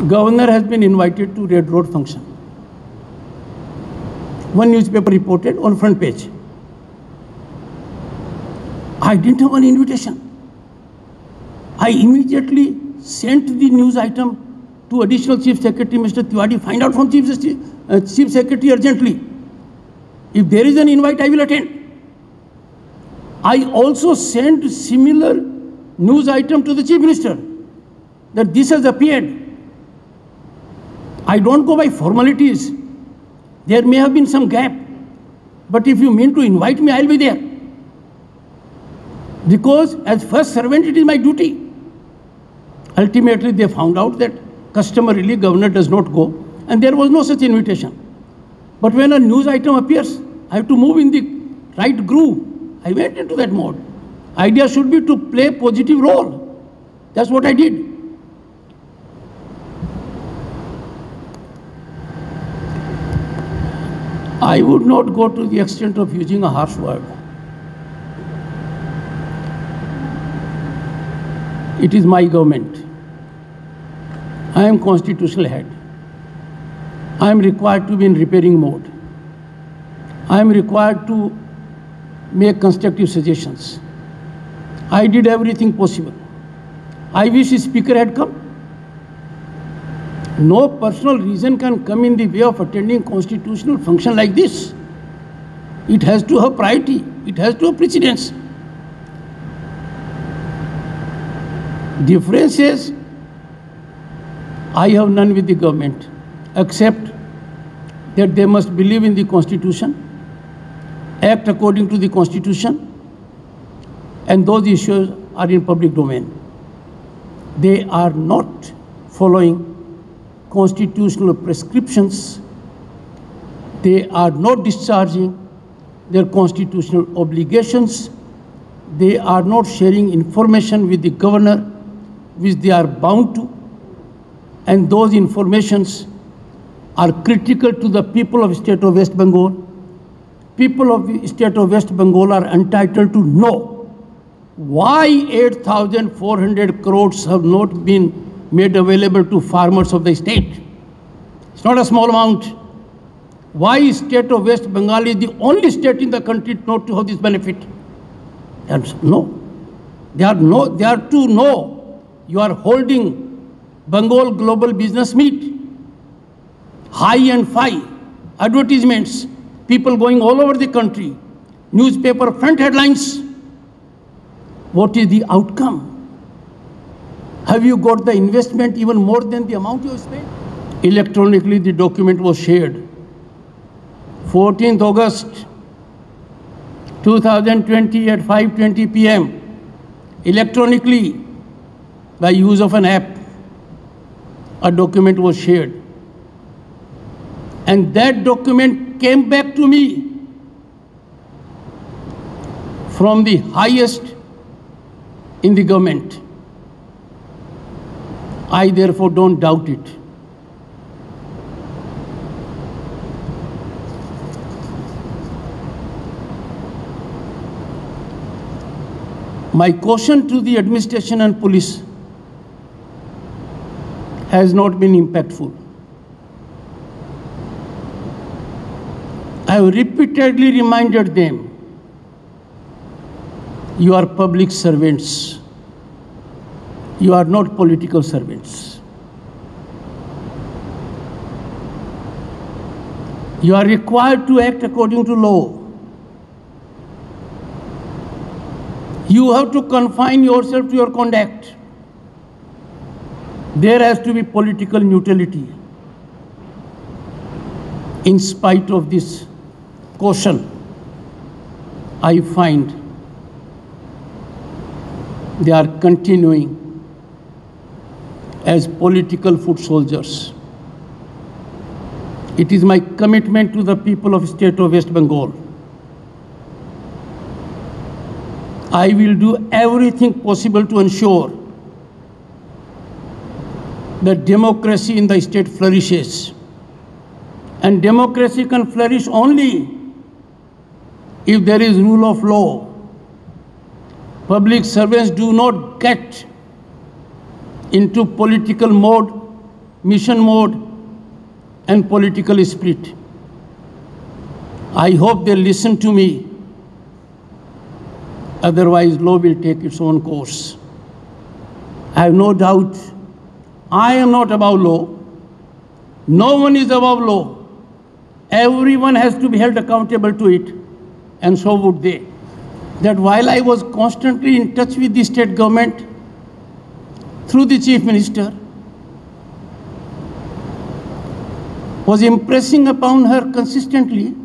Governor has been invited to Red Road function. One newspaper reported on front page. I didn't have an invitation. I immediately sent the news item to Additional Chief Secretary Mr. Tiwari, find out from Chief Secretary urgently. If there is an invite, I will attend. I also sent similar news item to the Chief Minister that this has appeared. I don't go by formalities. There may have been some gap, but if you mean to invite me, I'll be there. Because as first servant, it is my duty. Ultimately, they found out that customarily governor does not go, and there was no such invitation. But when a news item appears, I have to move in the right groove. I went into that mode. Idea should be to play a positive role. That's what I did. I would not go to the extent of using a harsh word. It is my government. I am constitutional head. I am required to be in repairing mode. I am required to make constructive suggestions. I did everything possible. I wish the speaker had come. No personal reason can come in the way of attending constitutional function like this. It has to have priority. It has to have precedence. Differences I have none with the government, except that they must believe in the Constitution, act according to the Constitution, and those issues are in public domain. They are not following constitutional prescriptions. They are not discharging their constitutional obligations. They are not sharing information with the governor, which they are bound to. And those informations are critical to the people of the state of West Bengal. People of the state of West Bengal are entitled to know why 8,400 crores have not been made available to farmers of the state. It's not a small amount. Why state of West Bengal is the only state in the country not to have this benefit? No. They are to know you are holding Bengal Global Business Meet, high and fi, advertisements, people going all over the country, newspaper front headlines. What is the outcome? Have you got the investment even more than the amount you have spent? Electronically, the document was shared. 14th August 2020 at 5:20 p.m. Electronically, by use of an app, a document was shared. And that document came back to me from the highest in the government. I therefore don't doubt it. My caution to the administration and police has not been impactful. I have repeatedly reminded them, you are public servants. You are not political servants. You are required to act according to law. You have to confine yourself to your conduct. There has to be political neutrality. In spite of this caution, I find they are continuing as political foot soldiers. It is my commitment to the people of the state of West Bengal. I will do everything possible to ensure that democracy in the state flourishes. And democracy can flourish only if there is rule of law. Public servants do not get into political mode mission mode, and political split. I hope they listen to me. Otherwise, law will take its own course. I have no doubt I am not above law. No one is above law. Everyone has to be held accountable to it, and so would they. That while I was constantly in touch with the state government through the Chief Minister, was impressing upon her consistently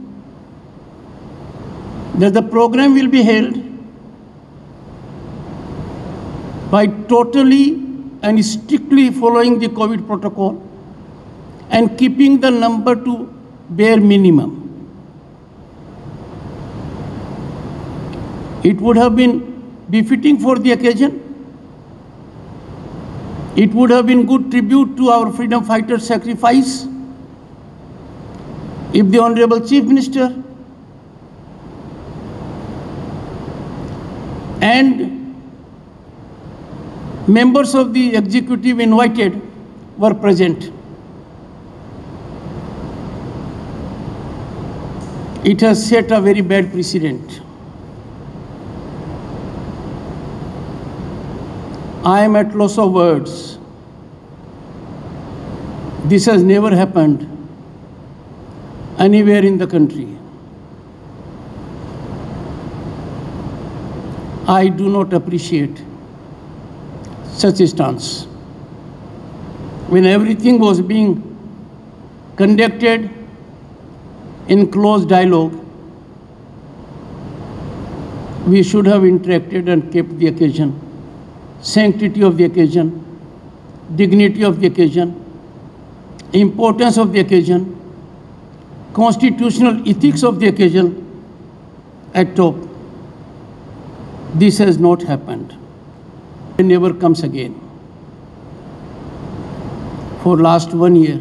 that the program will be held by totally and strictly following the COVID protocol and keeping the number to bare minimum. It would have been befitting for the occasion. It would have been good tribute to our freedom fighters' sacrifice if the Honorable Chief Minister and members of the executive invited were present. It has set a very bad precedent. I am at loss of words. This has never happened anywhere in the country. I do not appreciate such a stance. When everything was being conducted in close dialogue, we should have interacted and kept the occasion, sanctity of the occasion, dignity of the occasion, importance of the occasion, constitutional ethics of the occasion at top. This has not happened. It never comes again. For last 1 year,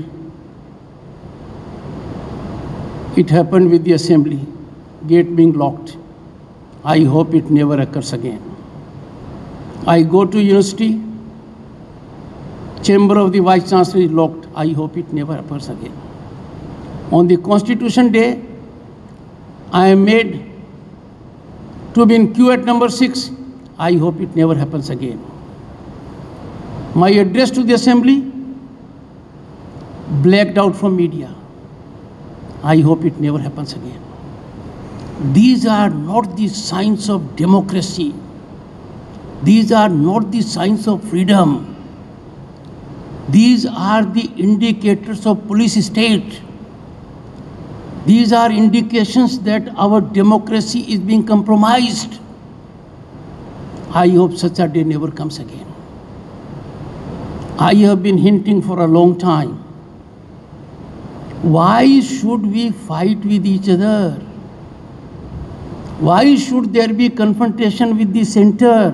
it happened with the assembly, gate being locked. I hope it never occurs again. I go to university, chamber of the Vice Chancellor is locked. I hope it never occurs again. On the Constitution Day, I am made to be in queue at number 6. I hope it never happens again. My address to the assembly, blacked out from media. I hope it never happens again. These are not the signs of democracy. These are not the signs of freedom. These are the indicators of police state. These are indications that our democracy is being compromised. I hope such a day never comes again. I have been hinting for a long time. Why should we fight with each other? Why should there be confrontation with the center?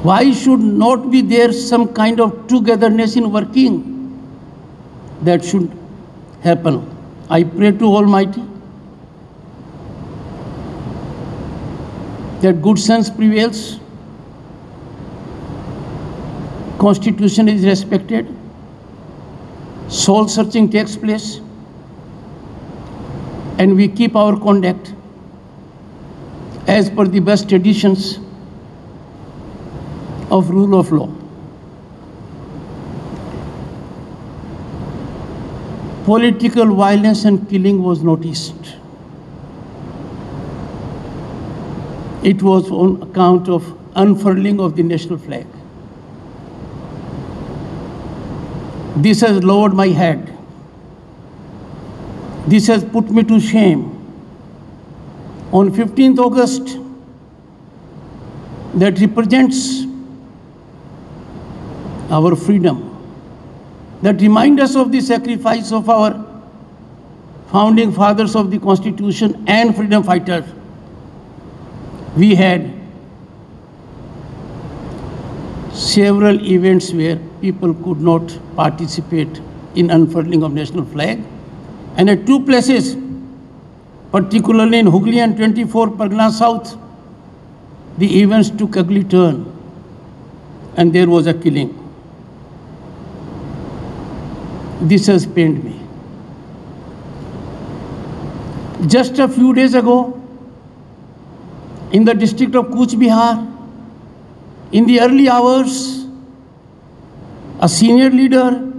Why should not be there some kind of togetherness in working? That should happen. I pray to Almighty that good sense prevails, Constitution is respected, soul searching takes place, and we keep our conduct as per the best traditions of rule of law. Political violence and killing was noticed. It was on account of unfurling of the national flag. This has lowered my head. This has put me to shame. On 15th August, that represents our freedom, that reminds us of the sacrifice of our founding fathers of the Constitution and freedom fighters. We had several events where people could not participate in unfurling of national flag. And at two places, particularly in Hooghly and 24 Pargana South, the events took ugly turn and there was a killing. This has pained me. Just a few days ago, in the district of Cooch Behar, in the early hours, a senior leader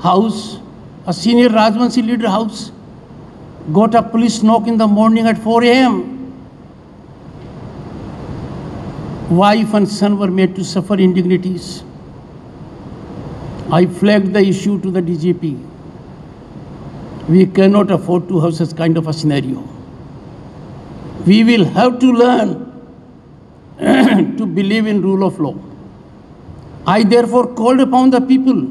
house, a senior Rajvanshi leader house, got a police knock in the morning at 4 a.m. Wife and son were made to suffer indignities. I flagged the issue to the DGP. We cannot afford to have such kind of a scenario. We will have to learn to believe in rule of law. I therefore called upon the people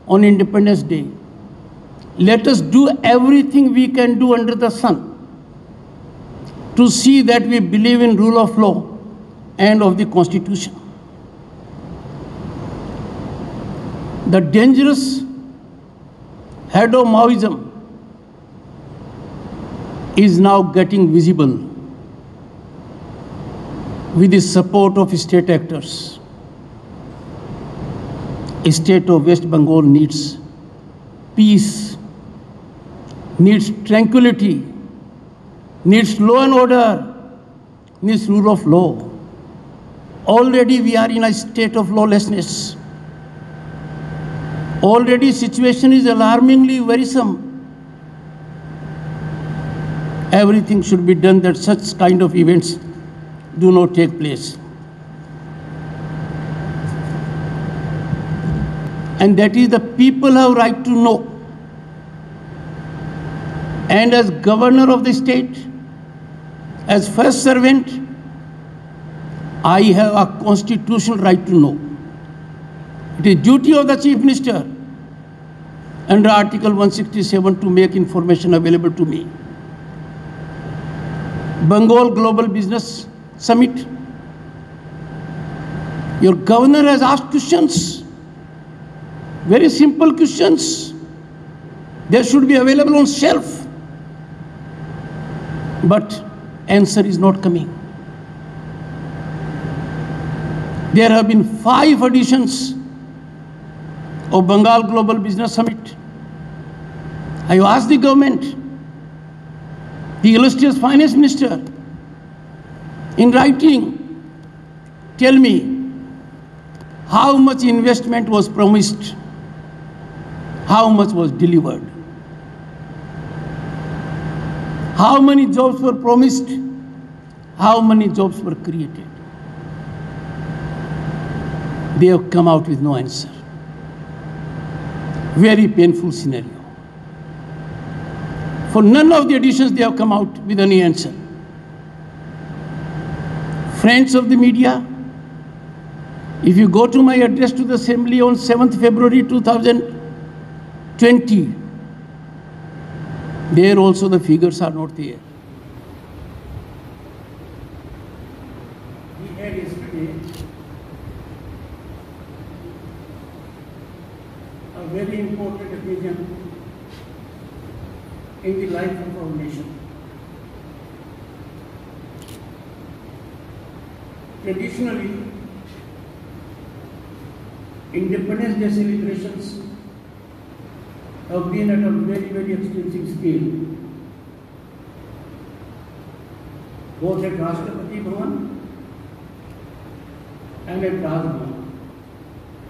on Independence Day. Let us do everything we can do under the sun to see that we believe in rule of law and of the Constitution. The dangerous head of Maoism is now getting visible with the support of state actors. The state of West Bengal needs peace, needs tranquility, needs law and order, needs rule of law. Already we are in a state of lawlessness. Already situation is alarmingly worrisome. Everything should be done that such kind of events do not take place. And that is the people have right to know. And as governor of the state, as first servant, I have a constitutional right to know. It is duty of the Chief Minister under Article 167 to make information available to me. Bengal Global Business Summit. Your governor has asked questions, very simple questions. They should be available on shelf. But answer is not coming. There have been 5 editions of Bengal Global Business Summit. I asked the government, the illustrious finance minister, in writing, tell me how much investment was promised, how much was delivered, how many jobs were promised, how many jobs were created. They have come out with no answer. Very painful scenario. For none of the editions they have come out with any answer. Friends of the media, if you go to my address to the Assembly on 7th February 2020, there also the figures are not there. We had yesterday a very important occasion in the life of our nation. Traditionally, Independence Day celebrations have been at a very, very extensive scale, both at Rashtrapati Bhavan and at Raj Bhavan,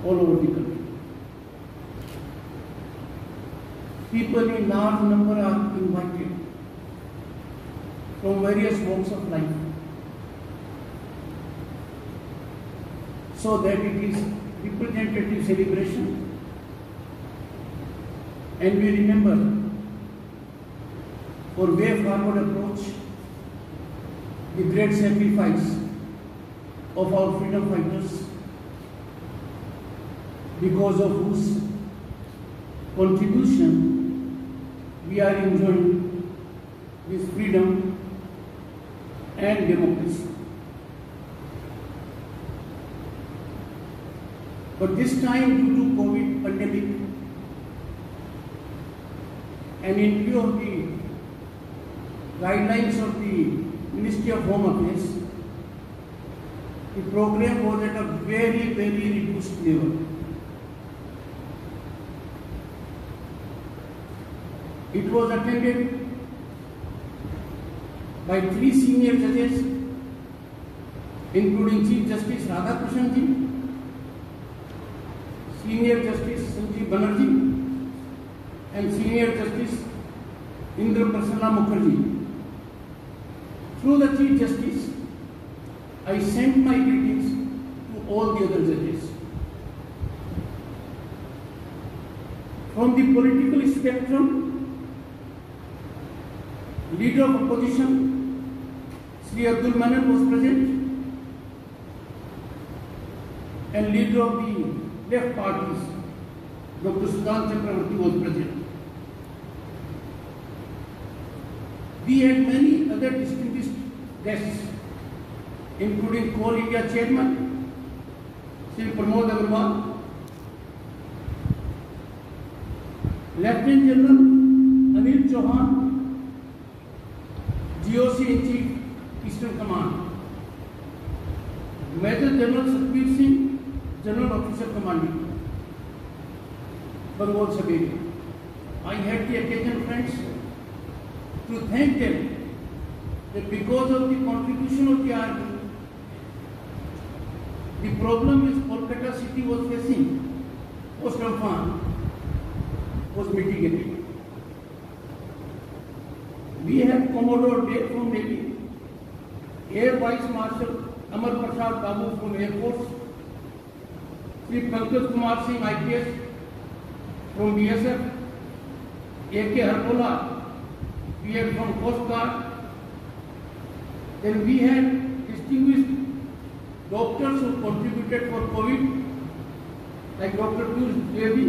all over the country. People in large number are invited from various walks of life, so that it is representative celebration, and we remember for way forward approach the great sacrifice of our freedom fighters, because of whose contribution we are enjoying this freedom and democracy. But this time, due to COVID pandemic, and in view of the guidelines of the Ministry of Home Affairs, the program was at a very, very reduced level. It was attended by 3 senior judges, including Chief Justice Radhakrishnan ji, Senior Justice Sanjeev Banerjee, and Senior Justice Indra Prasanna Mukherjee. Through the Chief Justice, I sent my greetings to all the other judges. From the political spectrum, Leader of Opposition, Sri Abdul Manan was present, and Leader of the left parties, Dr. Sudhan Chakravarti was present. We had many other distinguished guests, including Coal India Chairman, Sri Pramod Agarwal, Lieutenant General Anil Chauhan, GOC in Chief, Eastern Command, Major General Satbir Singh, General Officer Commanding, Bengal Saberi. I had the occasion, friends, to thank them that because of the contribution of the army, the problem which Kolkata city was facing post-Amphan was mitigated. We have Commodore Dave from Navy, Air Vice Marshal Amar Prasad Babu from Air Force, Sri Pankaj Kumar Singh IPS from BSF, A.K. Harbola, PM from Coast Guard. Then we had distinguished doctors who contributed for COVID, like Dr. Piyush Devi,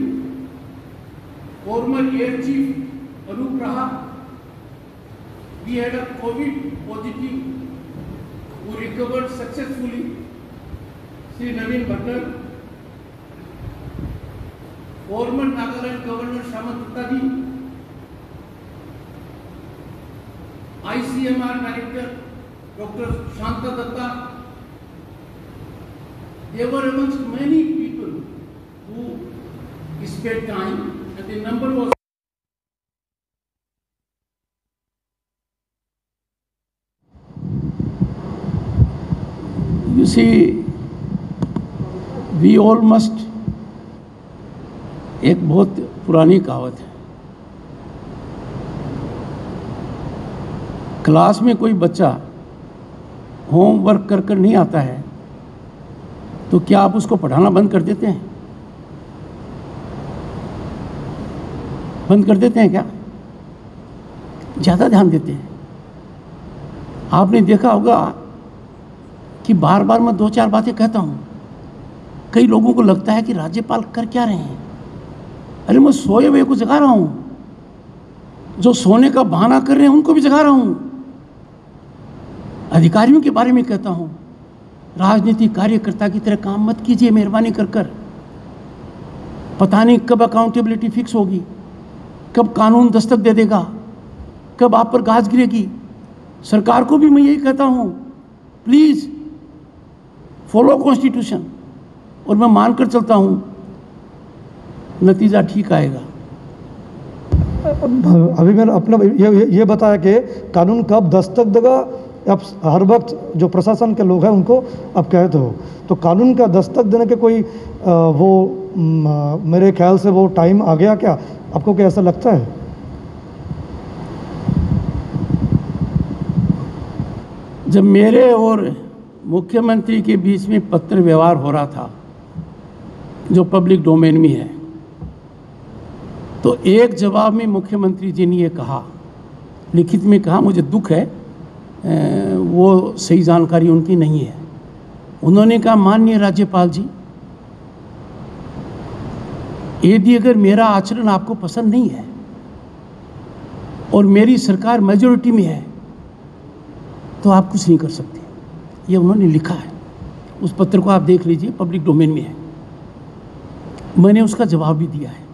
former Air Chief Anup Raha. We had a COVID positive who recovered successfully, Sri Naveen Bhattar, former Nagaland Governor Samant Tadi, ICMR Director Dr. Shanta Datta. They were amongst many people who spent time, and the number was. You see, we all must, एक बहुत पुरानी कहावत है, class में कोई बच्चा homework कर कर नहीं आता है तो क्या आप उसको पढ़ाना बंद कर देते हैं? बंद कर देते हैं क्या? ज़्यादा ध्यान देते हैं। आपने देखा होगा कि बार बार मैं 2-4 बातें कहता हूँ। कई लोगों को लगता है कि राज्यपाल कर क्या रहे हैं। अरे मैं सोए हुए को जगा रहा हूँ, जो सोने का बहाना कर रहे हैं उनको भी जगा रहा हूँ। अधिकारियों के बारे में कहता हूँ, राजनीतिक कार्यकर्ता की तरह काम मत कीजिए मेहरबानी कर कर। पता नहीं कब अकाउंटेबिलिटी फिक्स होगी, कब कानून दस्तक दे देगा, कब आप पर गाज गिरेगी। सरकार को भी मैं यही कहता हूँ, प्लीज़ फॉलो कॉन्स्टिट्यूशन, और मैं मानकर चलता हूँ नतीजा ठीक आएगा। अभी मैंने अपना ये बताया कि कानून कब दस्तक देगा, अब हर वक्त जो प्रशासन के लोग हैं उनको अब कहते हो, तो कानून का दस्तक देने के कोई मेरे ख्याल से वो टाइम आ गया क्या? आपको क्या ऐसा लगता है? जब मेरे और मुख्यमंत्री के बीच में पत्र व्यवहार हो रहा था जो पब्लिक डोमेन में है, तो एक जवाब में मुख्यमंत्री जी ने ये कहा, लिखित में कहा, मुझे दुख है वो सही जानकारी उनकी नहीं है। उन्होंने कहा, माननीय राज्यपाल जी, यदि अगर मेरा आचरण आपको पसंद नहीं है और मेरी सरकार मेजॉरिटी में है तो आप कुछ नहीं कर सकते। ये उन्होंने लिखा है, उस पत्र को आप देख लीजिए, पब्लिक डोमेन में है। मैंने उसका जवाब भी दिया है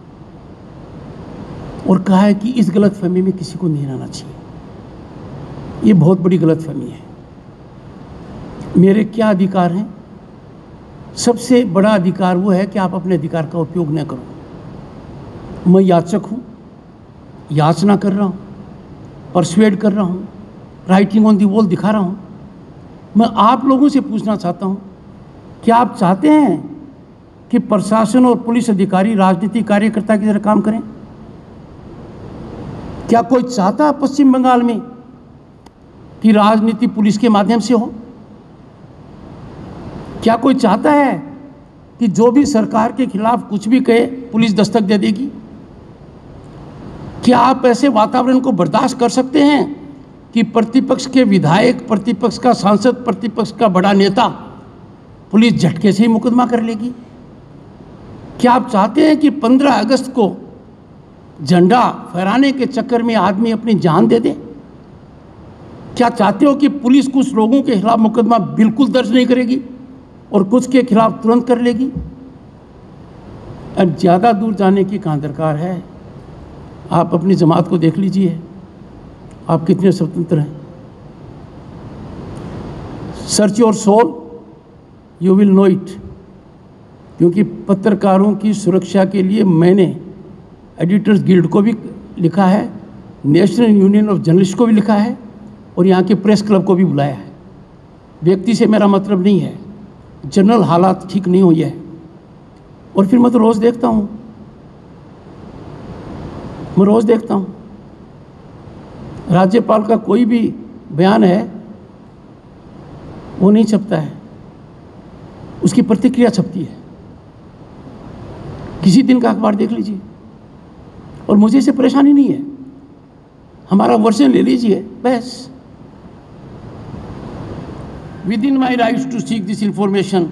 और कहा है कि इस गलतफहमी में किसी को नहीं रहना चाहिए। ये बहुत बड़ी गलतफहमी है। मेरे क्या अधिकार हैं? सबसे बड़ा अधिकार वो है कि आप अपने अधिकार का उपयोग न करो। मैं याचक हूँ, याचना कर रहा हूँ, परसुएड कर रहा हूँ, राइटिंग ऑन दी वॉल दिखा रहा हूँ। मैं आप लोगों से पूछना चाहता हूँ, क्या आप चाहते हैं कि प्रशासन और पुलिस अधिकारी राजनीतिक कार्यकर्ता की तरह काम करें? क्या कोई चाहता है पश्चिम बंगाल में कि राजनीति पुलिस के माध्यम से हो? क्या कोई चाहता है कि जो भी सरकार के खिलाफ कुछ भी कहे पुलिस दस्तक दे देगी? क्या आप ऐसे वातावरण को बर्दाश्त कर सकते हैं कि प्रतिपक्ष के विधायक, प्रतिपक्ष का सांसद, प्रतिपक्ष का बड़ा नेता पुलिस झटके से ही मुकदमा कर लेगी? क्या आप चाहते हैं कि 15 अगस्त को झंडा फहराने के चक्कर में आदमी अपनी जान दे दे? क्या चाहते हो कि पुलिस कुछ लोगों के खिलाफ मुकदमा बिल्कुल दर्ज नहीं करेगी और कुछ के खिलाफ तुरंत कर लेगी? अब ज़्यादा दूर जाने की कहाँ दरकार है? आप अपनी जमात को देख लीजिए, आप कितने स्वतंत्र हैं। Search your soul, you will know it. क्योंकि पत्रकारों की सुरक्षा के लिए मैंने एडिटर्स गिल्ड को भी लिखा है, नेशनल यूनियन ऑफ जर्नलिस्ट को भी लिखा है और यहाँ के प्रेस क्लब को भी बुलाया है। व्यक्ति से मेरा मतलब नहीं है, जनरल हालात ठीक नहीं हुई है। और फिर मैं तो रोज़ देखता हूँ, मैं रोज़ देखता हूँ राज्यपाल का कोई भी बयान है वो नहीं छपता है, उसकी प्रतिक्रिया छपती है। किसी दिन का अखबार देख लीजिए। और मुझे इससे परेशानी नहीं है, हमारा वर्जन ले लीजिए बस। Within my rights to seek this information,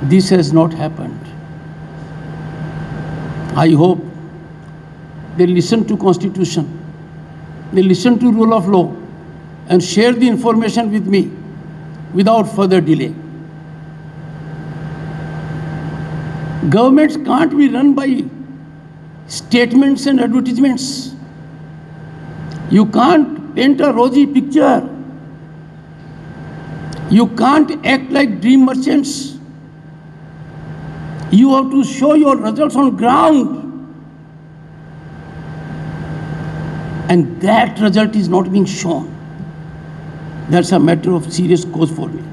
this has not happened. I hope they listen to constitution, they listen to rule of law and share the information with me without further delay. Governments can't be run by statements and advertisements. You can't paint a rosy picture. You can't act like dream merchants. You have to show your results on ground. And that result is not being shown. That's a matter of serious cause for me.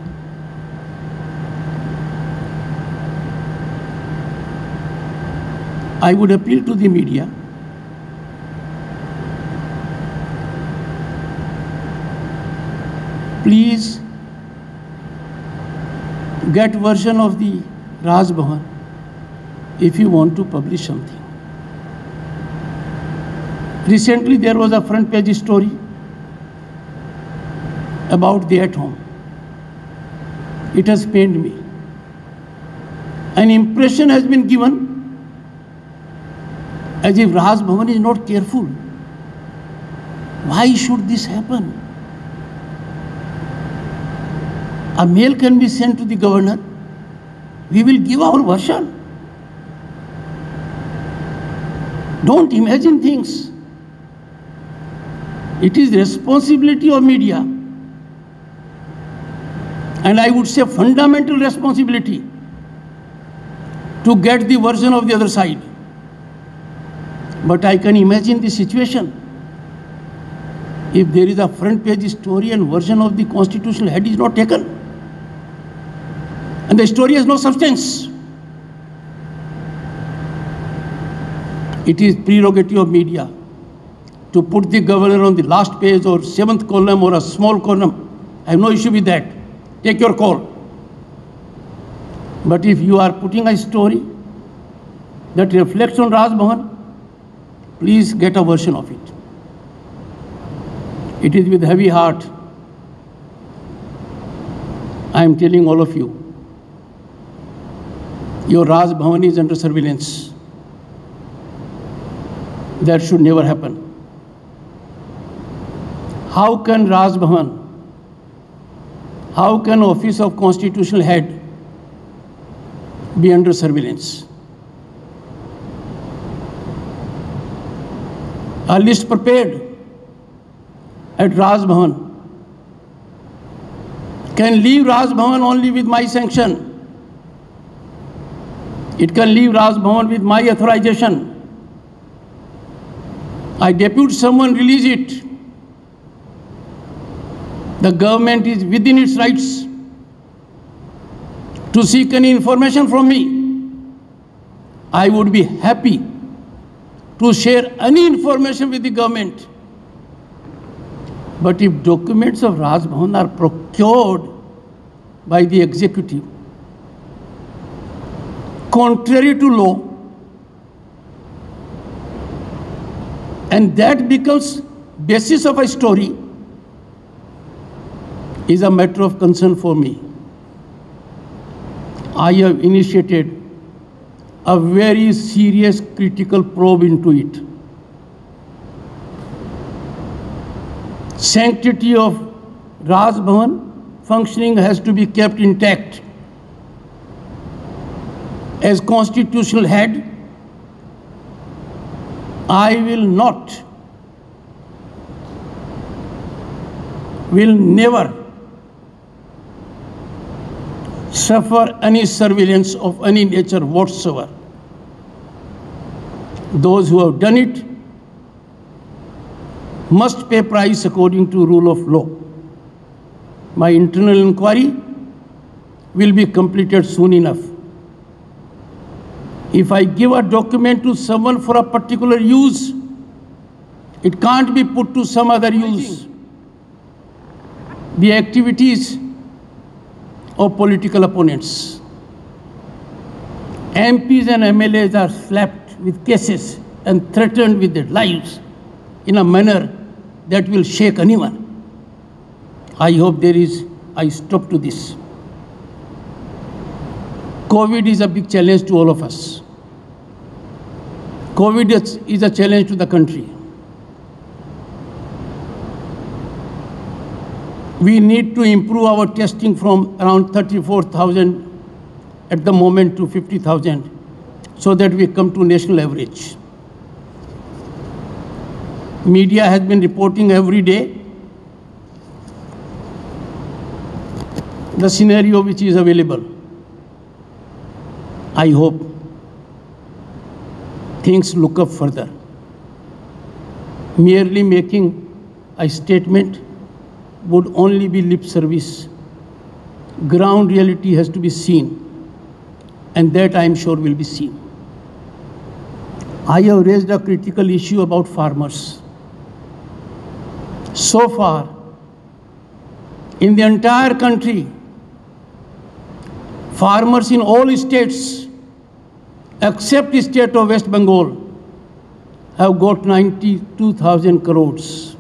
I would appeal to the media please get version of the Raj Bhavan if you want to publish something. Recently, there was a front page story about the at home. It has pained me. An impression has been given as if Raj Bhavan is not careful. Why should this happen? A mail can be sent to the governor. We will give our version. Don't imagine things. It is the responsibility of media, and I would say fundamental responsibility, to get the version of the other side. But I can imagine the situation. If there is a front page story and version of the constitutional head is not taken, and the story has no substance, it is prerogative of media to put the governor on the last page or 7th column or a small column. I have no issue with that. Take your call. But if you are putting a story that reflects on Raj Bhavan, please get a version of it. It is with heavy heart I am telling all of you, your Raj Bhavan is under surveillance. That should never happen. How can Raj Bhavan, how can Office of Constitutional Head be under surveillance? A list prepared at Raj Bhavan can leave Raj Bhavan only with my sanction. It can leave Raj Bhavan with my authorization. I depute someone release it. The government is within its rights to seek any information from me. I would be happy to share any information with the government. But if documents of Raj Bhavan are procured by the executive, contrary to law, and that becomes basis of a story, is a matter of concern for me. I have initiated a very serious critical probe into it. Sanctity of Raj Bhavan functioning has to be kept intact. As constitutional head, I will never suffer any surveillance of any nature whatsoever. Those who have done it must pay price according to rule of law. My internal inquiry will be completed soon enough. If I give a document to someone for a particular use, it can't be put to some other use. The activities of political opponents. MPs and MLAs are slapped with cases and threatened with their lives in a manner that will shake anyone. I hope there is a stop to this. COVID is a big challenge to all of us. COVID is a challenge to the country. We need to improve our testing from around 34,000 at the moment to 50,000 so that we come to national average. Media has been reporting every day the scenario which is available. I hope things look up further. Merely making a statement would only be lip service. Ground reality has to be seen, and that I am sure will be seen. I have raised a critical issue about farmers. So far, in the entire country, farmers in all states, except the state of West Bengal, have got 92,000 crores.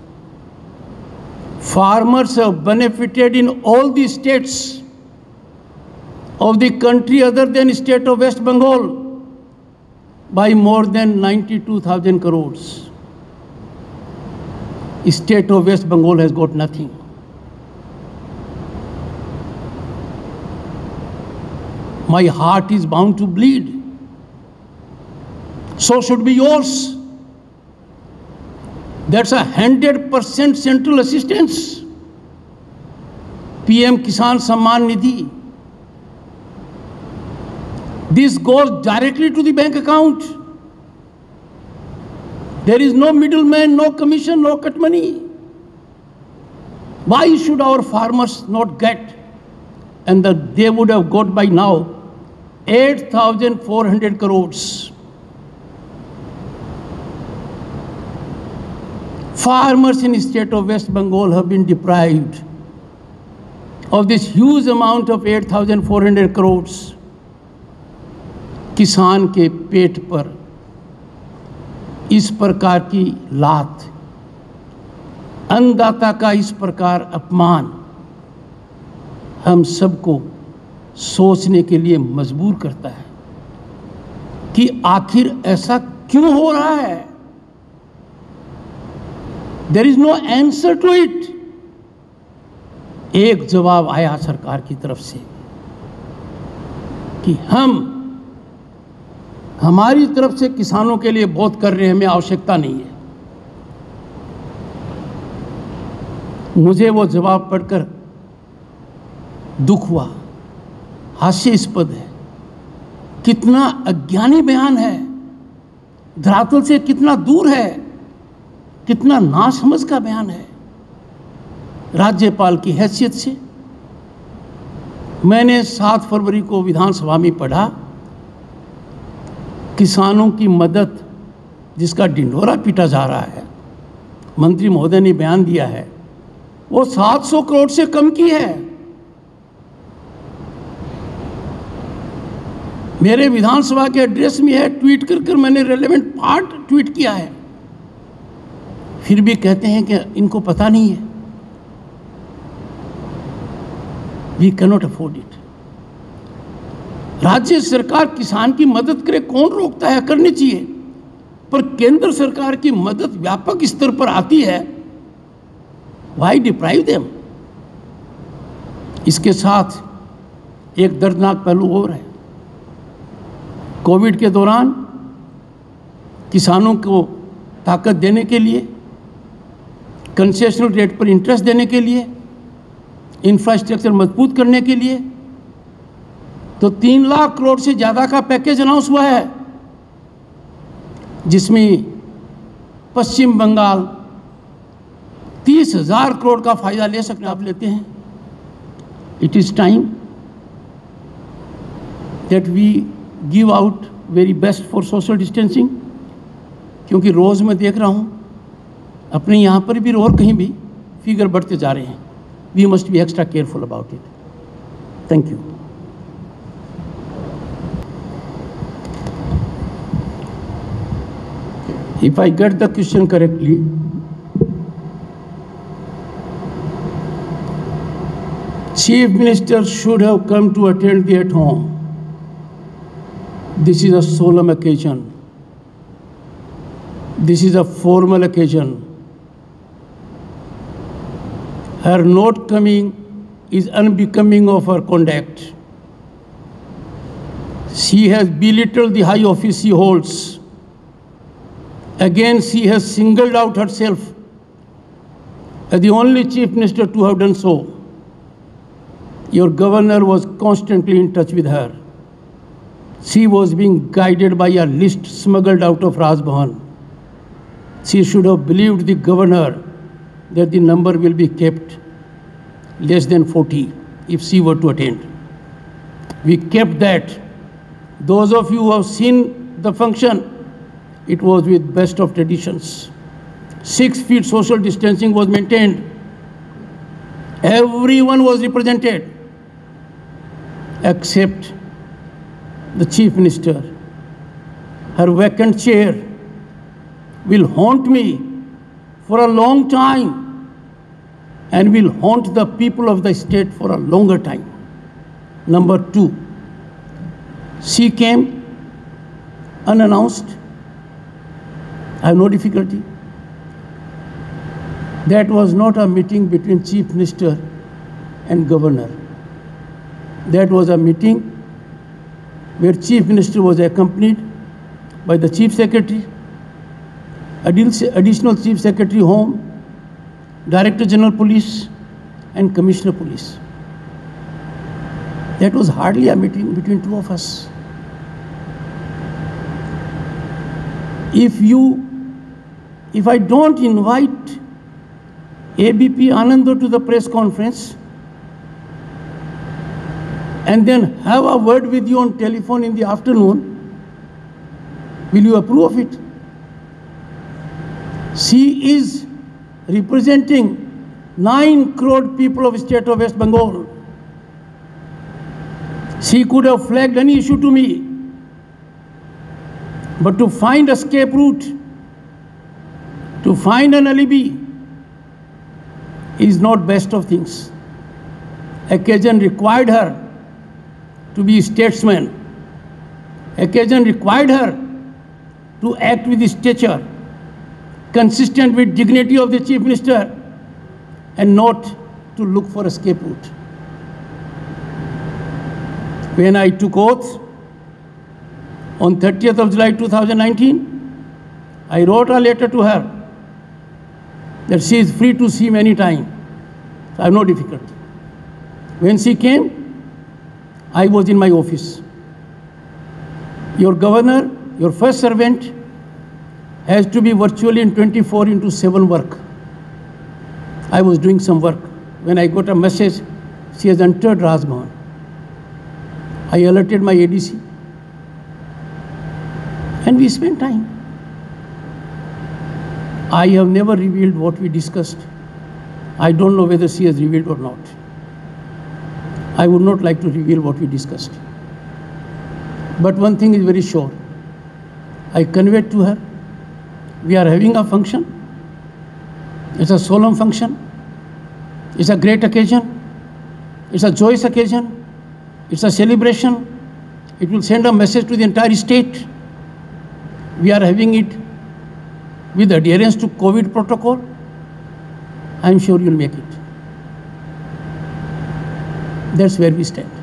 Farmers have benefited in all the states of the country other than the state of West Bengal by more than 92,000 crores. The state of West Bengal has got nothing. My heart is bound to bleed. So should be yours. That's 100% central assistance. PM Kisan Samman Nidhi. This goes directly to the bank account. There is no middleman, no commission, no cut money. Why should our farmers not get? And that they would have got by now 8,400 crores. Farmers in the state of West Bengal have been deprived of this huge amount of 8,400 crores. किसान के पेट पर इस प्रकार की लात, अन्नदाता का इस प्रकार अपमान हम सबको सोचने के लिए मजबूर करता है कि आखिर ऐसा क्यों हो रहा है. There is no answer to it. एक जवाब आया सरकार की तरफ से कि हमारी तरफ से किसानों के लिए बहुत कर रहे हैं, हमें आवश्यकता नहीं है. मुझे वो जवाब पढ़कर दुख हुआ, हास्यास्पद है. कितना अज्ञानी बयान है, धरातल से कितना दूर है. कितना नासमझ का बयान है। राज्यपाल की हैसियत से मैंने 7 फरवरी को विधानसभा में पढ़ा, किसानों की मदद जिसका ढिंढोरा पीटा जा रहा है, मंत्री महोदय ने बयान दिया है, वो 700 करोड़ से कम की है। मेरे विधानसभा के एड्रेस में है, ट्वीट कर मैंने रेलेवेंट पार्ट ट्वीट किया है। फिर भी कहते हैं कि इनको पता नहीं है। We cannot afford it. राज्य सरकार किसान की मदद करे, कौन रोकता है? करनी चाहिए, पर केंद्र सरकार की मदद व्यापक स्तर पर आती है, व्हाई डिप्राइव देम? इसके साथ एक दर्दनाक पहलू और है। कोविड के दौरान किसानों को ताकत देने के लिए, कंसेशनल रेट पर इंटरेस्ट देने के लिए, इंफ्रास्ट्रक्चर मजबूत करने के लिए तो 3 लाख करोड़ से ज़्यादा का पैकेज अनाउंस हुआ है, जिसमें पश्चिम बंगाल 30,000 करोड़ का फायदा ले सकते आप लेते हैं। It is time that we give out very best for social distancing, क्योंकि रोज़ मैं देख रहा हूँ अपने यहाँ पर भी और कहीं भी फिगर बढ़ते जा रहे हैं। We must be extra careful about it. Thank you. If I get the question correctly, Chief Minister should have come to attend the at home. This is a solemn occasion. This is a formal occasion. Her not coming is unbecoming of her conduct. She has belittled the high office she holds. Again, she has singled out herself as the only chief minister to have done so. Your governor was constantly in touch with her. She was being guided by a list smuggled out of Raj Bhavan. She should have believed the governor that the number will be kept less than 40 if she were to attend. We kept that. Those of you who have seen the function, it was with best of traditions. 6 feet social distancing was maintained. Everyone was represented except the chief minister. Her vacant chair will haunt me for a long time and will haunt the people of the state for a longer time. Number 2, she came unannounced. I have no difficulty. That was not a meeting between Chief Minister and Governor. That was a meeting where Chief Minister was accompanied by the Chief Secretary, Additional Chief Secretary Home, Director General Police and Commissioner Police. That was hardly a meeting between two of us. If I don't invite ABP Anando to the press conference and then have a word with you on telephone in the afternoon, will you approve of it? She is representing 9 crore people of the state of West Bengal. She could have flagged any issue to me, but to find a escape route, to find an alibi is not best of things. Occasion required her to be a statesman. Occasion required her to act with stature, consistent with dignity of the Chief Minister, and not to look for a escape route. When I took oath on 30th of July 2019, I wrote a letter to her that she is free to see me anytime. So I have no difficulty. When she came, I was in my office. Your governor, your first servant, has to be virtually in 24/7 work. I was doing some work. When I got a message, she has entered Rajbhavan. I alerted my ADC and we spent time. I have never revealed what we discussed. I don't know whether she has revealed or not. I would not like to reveal what we discussed. But one thing is very sure. I conveyed to her, we are having a function. It's a solemn function. It's a great occasion. It's a joyous occasion. It's a celebration. It will send a message to the entire state. We are having it with adherence to COVID protocol. I am sure you'll make it. That's where we stand.